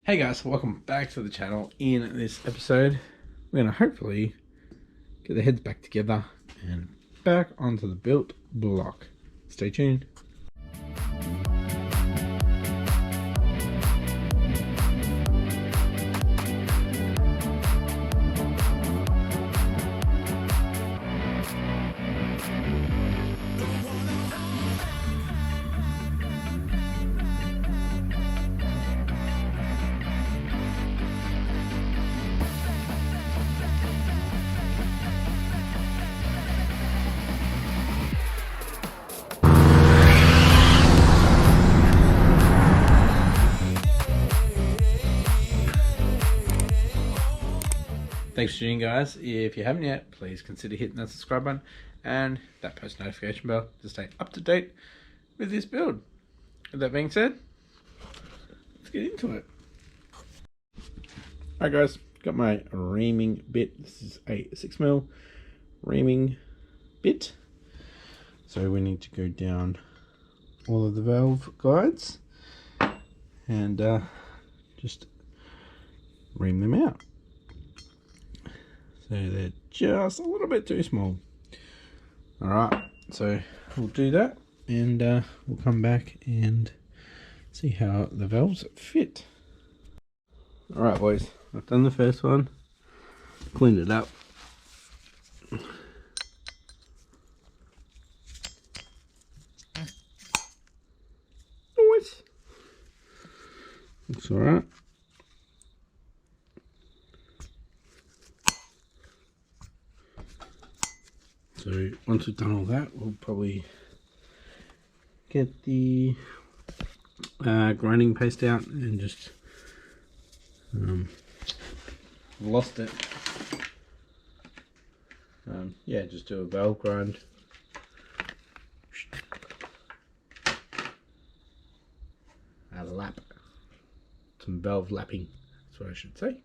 Hey guys, welcome back to the channel. In this episode, we're going to hopefully get the heads back together and back onto the built block. Stay tuned. Thanks for tuning in, guys. If you haven't yet, please consider hitting that subscribe button and that post notification bell to stay up to date with this build. With that being said, let's get into it. Alright guys, got my reaming bit. This is a 6mm reaming bit. So we need to go down all of the valve guides and just ream them out. So they're just a little bit too small. Alright, so we'll do that and we'll come back and see how the valves fit. Alright boys, I've done the first one, cleaned it up. Nice. Looks alright. So once we've done all that, we'll probably get the grinding paste out and just lost it. Yeah, just do a valve grind. A lap. Some valve lapping, that's what I should say.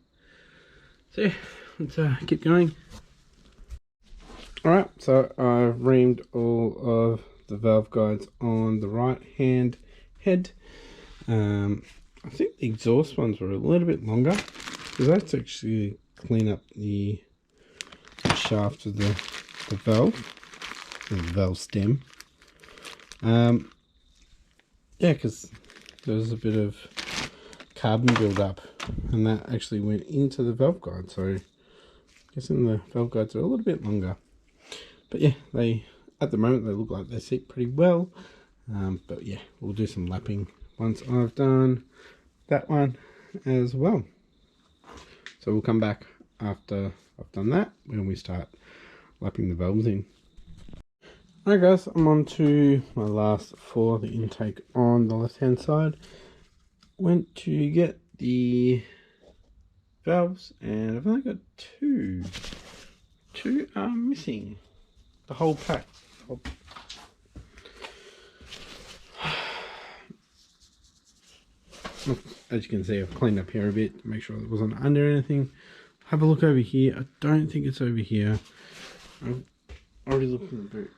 So yeah, let's keep going. Alright, so I've reamed all of the valve guides on the right hand head. I think the exhaust ones were a little bit longer because I had to actually clean up the shaft of the valve, or the valve stem. Yeah, because there was a bit of carbon build-up and that actually went into the valve guide, so I'm guessing the valve guides are a little bit longer. But yeah, they at the moment they look like they sit pretty well. But yeah, we'll do some lapping once I've done that one as well. So we'll come back after I've done that when we start lapping the valves in. Alright guys, I'm on to my last for the intake on the left hand side. Went to get the valves and I've only got two. Two are missing. The whole pack. As you can see, I've cleaned up here a bit to make sure it wasn't under anything. Have a look over here. I don't think it's over here. I've already looked in the boot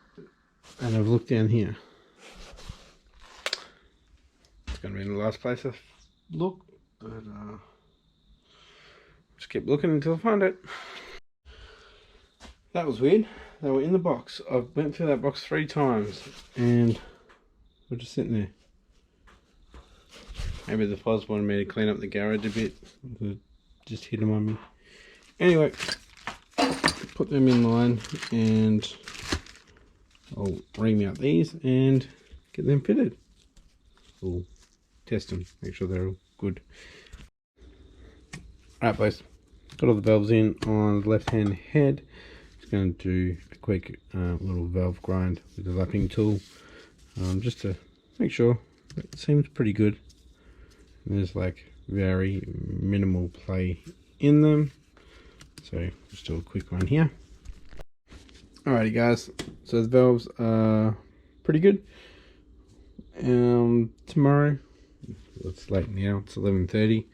and I've looked down here. It's going to be in the last place I look, but just keep looking until I find it. That was weird. They were in the box. I went through that box 3 times and we're just sitting there. Maybe the pods wanted me to clean up the garage a bit. Just hit them on me. Anyway, put them in line and I'll ream out these and get them fitted. We'll test them, make sure they're all good. Alright boys, got all the valves in on the left hand head. Going to do a quick little valve grind with the lapping tool just to make sure it seems pretty good. And there's like very minimal play in them, so just do a quick one here. Alrighty guys, so the valves are pretty good. Tomorrow, it's late now, it's 11:30.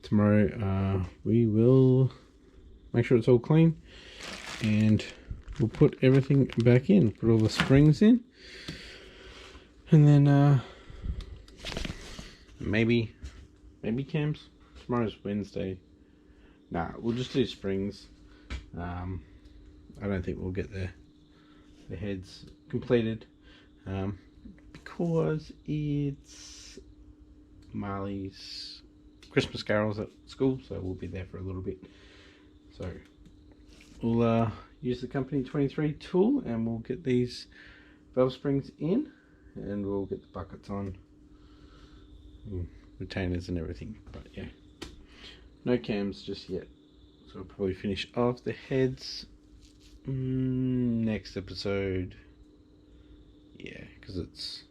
Tomorrow we will make sure it's all clean and we'll put everything back in, put all the springs in, and then maybe cams, tomorrow's Wednesday. Nah, we'll just do springs. I don't think we'll get the heads completed because it's Marley's Christmas carols at school, so we'll be there for a little bit. So we'll use the Company 23 tool and we'll get these valve springs in, and we'll get the buckets on, retainers and everything. But yeah, no cams just yet, so we'll probably finish off the heads next episode. Yeah, because it's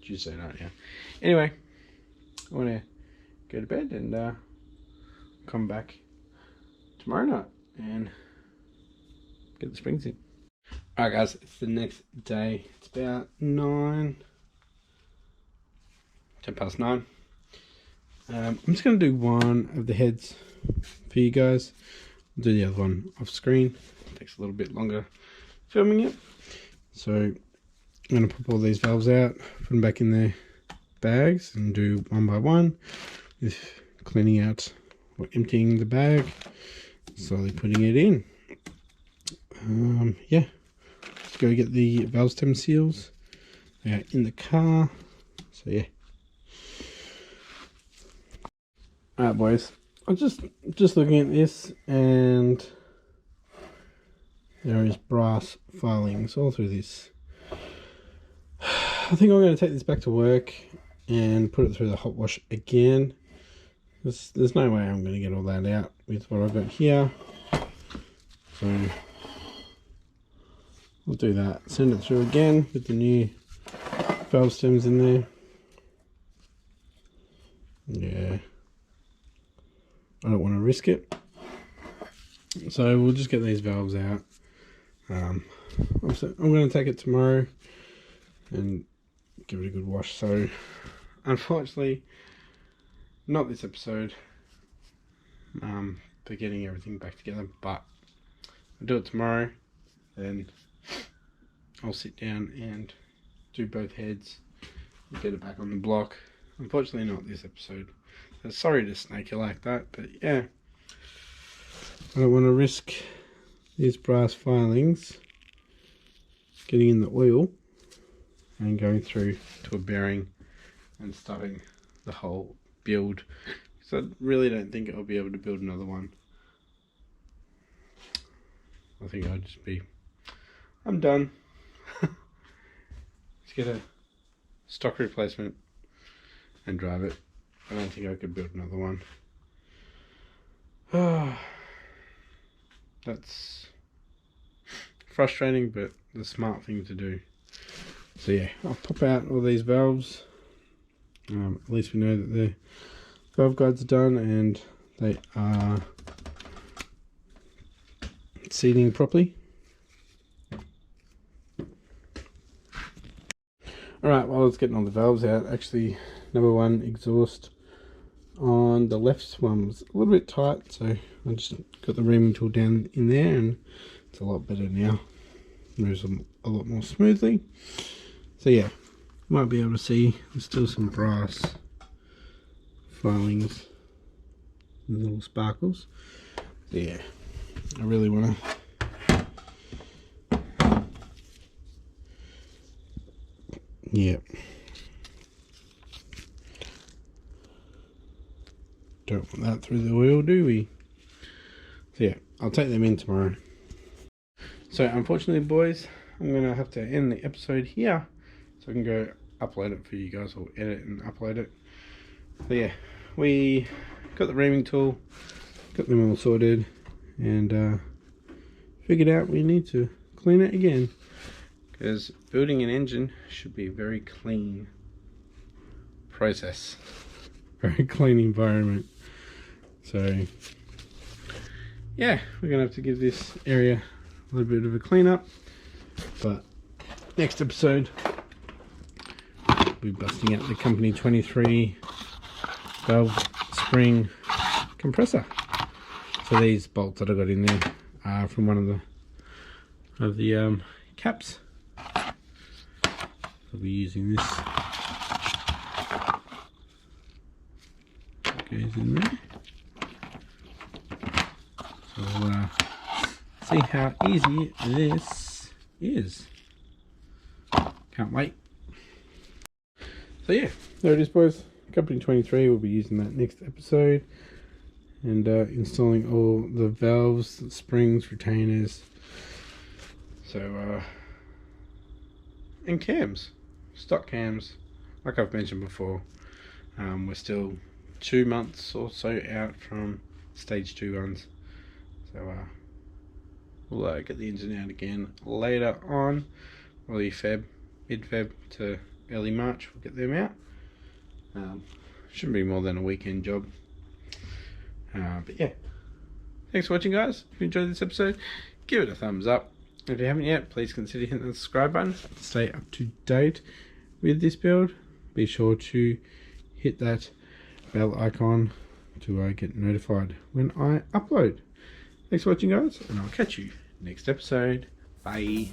Tuesday night now. Anyway, I want to go to bed and come back tomorrow night and get the springs in. Alright guys, it's the next day. It's about 10 past 9. I'm just going to do one of the heads for you guys. I'll do the other one off screen. It takes a little bit longer filming it. So I'm going to pop all these valves out, put them back in their bags and do one by one, with cleaning out or emptying the bag, slowly putting it in. Yeah, let's go get the valve stem seals. They are in the car, so yeah. Alright boys, I'm just looking at this, and there is brass filings all through this. I think I'm going to take this back to work and put it through the hot wash again. There's no way I'm going to get all that out with what I've got here. So we'll do that. Send it through again with the new valve stems in there. Yeah, I don't want to risk it. So we'll just get these valves out. I'm going to take it tomorrow and give it a good wash. So unfortunately, not this episode for getting everything back together, but I'll do it tomorrow. Then I'll sit down and do both heads and get it back on the block. Unfortunately not this episode, so sorry to snake you like that, but yeah, I don't want to risk these brass filings getting in the oil and going through to a bearing and starting the whole build, because I really don't think I'll be able to build another one. I think I'll just be, I'm done. Let's get a stock replacement and drive it. I don't think I could build another one. That's frustrating, but the smart thing to do. So yeah, I'll pop out all these valves. At least we know that the valve guides are done and they are seating properly. Alright, while I was getting all the valves out, actually number one exhaust on the left one was a little bit tight, so I just got the reaming tool down in there and it's a lot better now. Moves a lot more smoothly. So yeah, you might be able to see there's still some brass filings and little sparkles. Yeah, I really want to. Yeah. Don't want that through the oil, do we? So yeah, I'll take them in tomorrow. So unfortunately, boys, I'm going to have to end the episode here so I can go upload it for you guys, or edit and upload it. So yeah, we got the reaming tool, got them all sorted, and figured out we need to clean it again, because building an engine should be a very clean process, very clean environment. So yeah, we're gonna have to give this area a little bit of a clean up, but next episode we'll be busting out the Company 23 valve spring compressor. So these bolts that I got in there are from one of the caps. I'll be using this goes in there. So we'll see how easy this is. Can't wait. So yeah, there it is, boys. Company 23, we'll be using that next episode. And installing all the valves, springs, retainers. So, and cams. Stock cams. Like I've mentioned before, we're still 2 months or so out from stage 2 runs. So, we'll get the engine out again later on. Early Feb, mid-Feb to early March, we'll get them out. Shouldn't be more than a weekend job. But yeah, thanks for watching, guys. If you enjoyed this episode, give it a thumbs up. If you haven't yet, please consider hitting the subscribe button to stay up to date with this build. Be sure to hit that bell icon to get notified when I upload. Thanks for watching, guys, and I'll catch you next episode. Bye.